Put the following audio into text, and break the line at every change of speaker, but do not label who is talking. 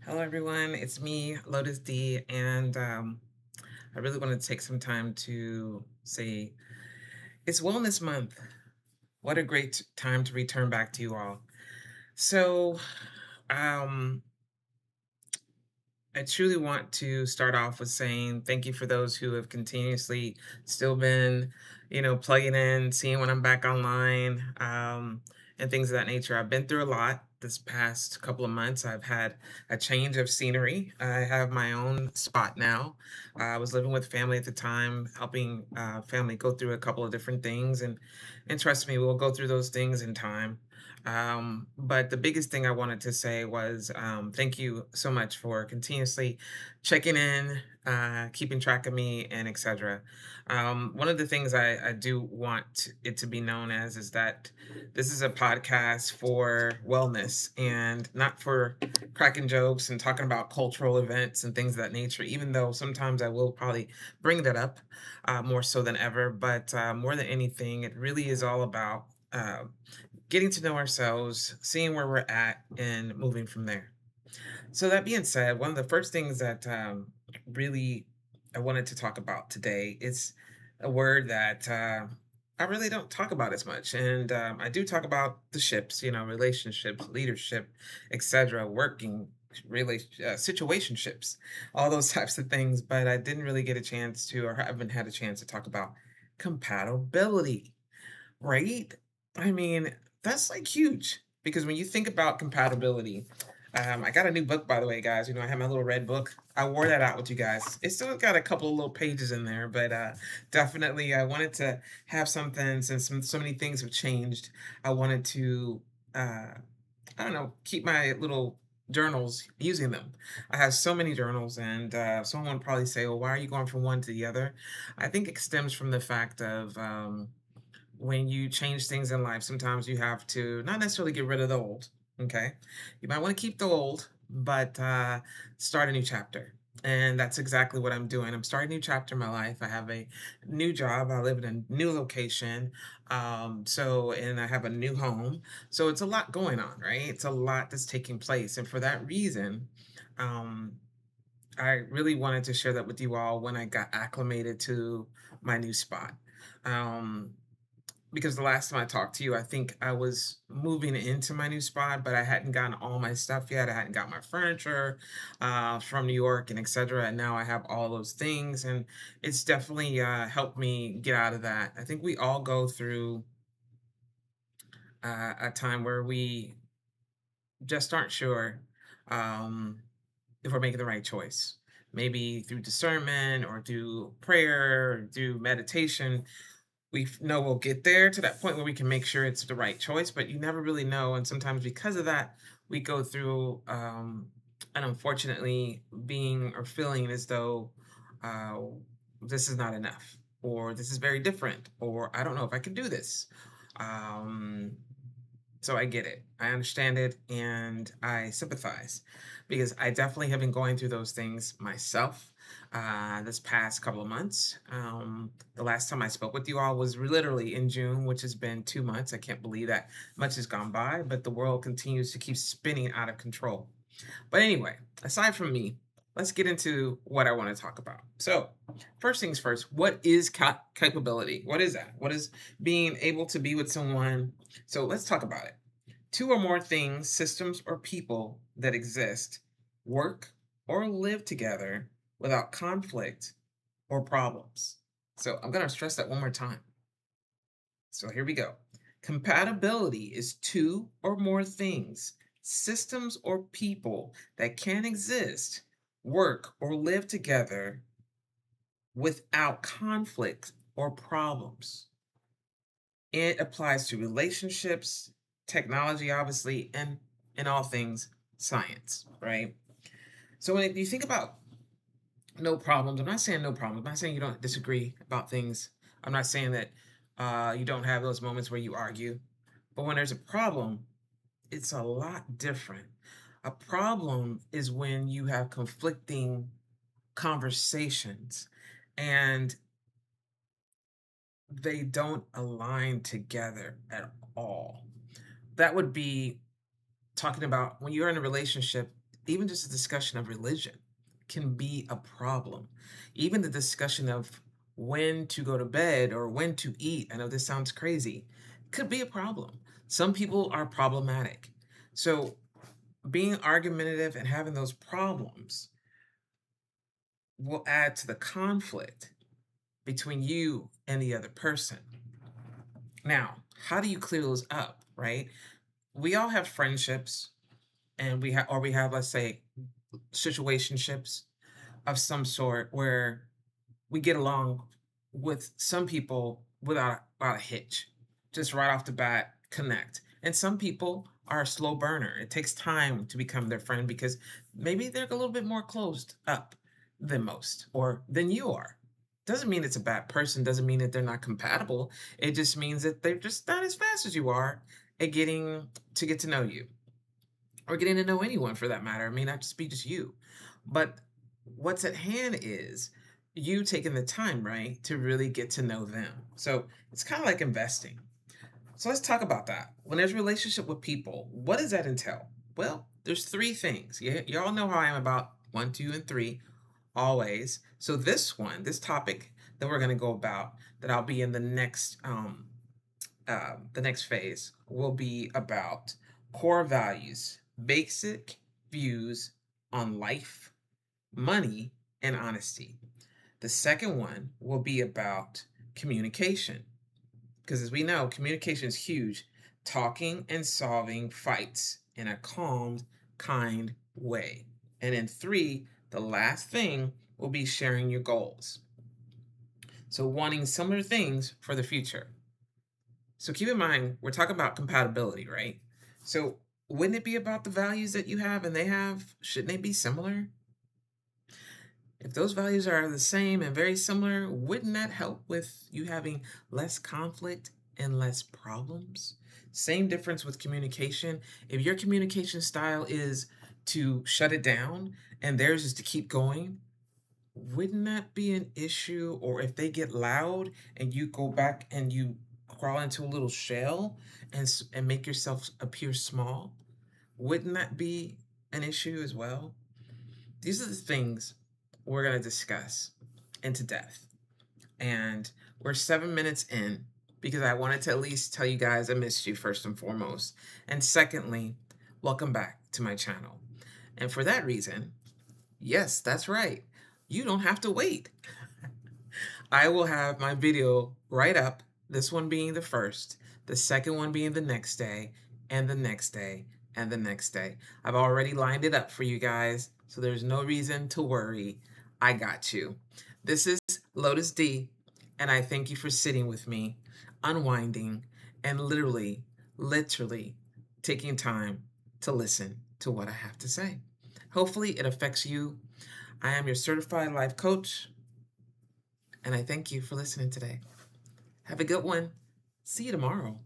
Hello, everyone. It's me, Lotus D, and I really want to take some time to say it's Wellness Month. What a great time to return back to you all. So, um, I truly want to start off with saying thank you for those who have continuously still been, plugging in, seeing when I'm back online, and things of that nature. I've been through a lot this past couple of months. I've had a change of scenery. I have my own spot now. I was living with family at the time, helping family go through a couple of different things, and trust me, we'll go through those things in time. But the biggest thing I wanted to say was thank you so much for continuously checking in, keeping track of me, and etc. One of the things I do want it to be known as is that this is a podcast for wellness and not for cracking jokes and talking about cultural events and things of that nature, even though sometimes I will probably bring that up more so than ever. But more than anything, it really is all about getting to know ourselves, seeing where we're at, and moving from there. So, that being said, one of the first things that really I wanted to talk about today is a word that I really don't talk about as much. And I do talk about the ships, relationships, leadership, etc., working. Situationships, all those types of things, but I didn't really get a chance to, or haven't had a chance to talk about compatibility. Right? I mean, that's like huge because when you think about compatibility, I got a new book, by the way, guys. I have my little red book. I wore that out with you guys. It's still got a couple of little pages in there, but definitely I wanted to have something since so many things have changed. I wanted to, I don't know, keep my little journals using them. I have so many journals, and someone would probably say, well, why are you going from one to the other? I think it stems from the fact of, when you change things in life, sometimes you have to not necessarily get rid of the old. Okay. You might want to keep the old, but start a new chapter. And that's exactly what I'm doing. I'm starting a new chapter in my life. I have a new job. I live in a new location. And I have a new home. So it's a lot going on, right? It's a lot that's taking place. And for that reason, um, I really wanted to share that with you all when I got acclimated to my new spot. Um, because the last time I talked to you, I think I was moving into my new spot, but I hadn't gotten all my stuff yet. I hadn't got my furniture from New York and etc. And now I have all those things, and it's definitely helped me get out of that. I think we all go through a time where we just aren't sure um, if we're making the right choice. Maybe through discernment or through prayer or through meditation, know we'll get there to that point where we can make sure it's the right choice, but you never really know. And sometimes because of that, we go through and unfortunately being or feeling as though uh, this is not enough, or this is very different, or I don't know if I can do this. Um, so I get it. I understand it and I sympathize because I definitely have been going through those things myself this past couple of months. The last time I spoke with you all was literally in June, which has been 2 months. I can't believe that much has gone by, but the world continues to keep spinning out of control. But anyway, aside from me, let's get into what I want to talk about. So, first things first, what is capability? What is that? What is being able to be with someone? So, let's talk about it. Two or more things, systems, or people that exist, work, or live together without conflict or problems. So, I'm going to stress that one more time. So here we go. Compatibility is two or more things, systems, or people that can exist, work, or live together without conflict or problems. It applies to relationships, technology, obviously, and in all things science, right? So when you think about no problems, I'm not saying no problems. I'm not saying you don't disagree about things. I'm not saying that you don't have those moments where you argue. But when there's a problem, it's a lot different. A problem is when you have conflicting conversations and they don't align together at all. That would be talking about when you're in a relationship even just a discussion of religion can be a problem. Even the discussion of when to go to bed or when to eat, I know this sounds crazy, could be a problem. Some people are problematic. So being argumentative and having those problems will add to the conflict between you and the other person. Now, how do you clear those up, right? We all have friendships and we have, let's say, situationships of some sort where we get along with some people without a hitch, just right off the bat, connect. And some people are a slow burner. It takes time to become their friend because maybe they're a little bit more closed up than most or than you are. Doesn't mean it's a bad person, doesn't mean that they're not compatible. It just means that they're just not as fast as you are at getting to get to know you or getting to know anyone for that matter. It may not just be just you. But what's at hand is you taking the time, right, to really get to know them. So it's kind of like investing. So let's talk about that. When there's a relationship with people, what does that entail? Well, there's three things. You all know how I am about one, two, and three, always. So this topic that we're going to go about, that I'll be in the next phase, will be about core values, basic views on life, money, and honesty. The second one will be about communication, because as we know, communication is huge. Talking and solving fights in a calm, kind way. And then three, the last thing will be sharing your goals. So wanting similar things for the future. So keep in mind, we're talking about compatibility, right? So wouldn't it be about the values that you have and they have? Shouldn't they be similar? If those values are the same and very similar, wouldn't that help with you having less conflict and less problems? Same difference with communication. If your communication style is to shut it down and theirs is to keep going, wouldn't that be an issue? Or if they get loud and you go back and you crawl into a little shell and make yourself appear small, wouldn't that be an issue as well? These are the things we're going to discuss into depth. And we're 7 minutes in because I wanted to at least tell you guys I missed you first and foremost. And secondly, welcome back to my channel. And for that reason, yes, that's right. You don't have to wait. I will have my video right up, this one being the first, the second one being the next day, and the next day, and the next day. I've already lined it up for you guys, so there's no reason to worry. I got you. This is Lotus D, and I thank you for sitting with me, unwinding, and literally taking time to listen to what I have to say. Hopefully it affects you. I am your certified life coach, and I thank you for listening today. Have a good one. See you tomorrow.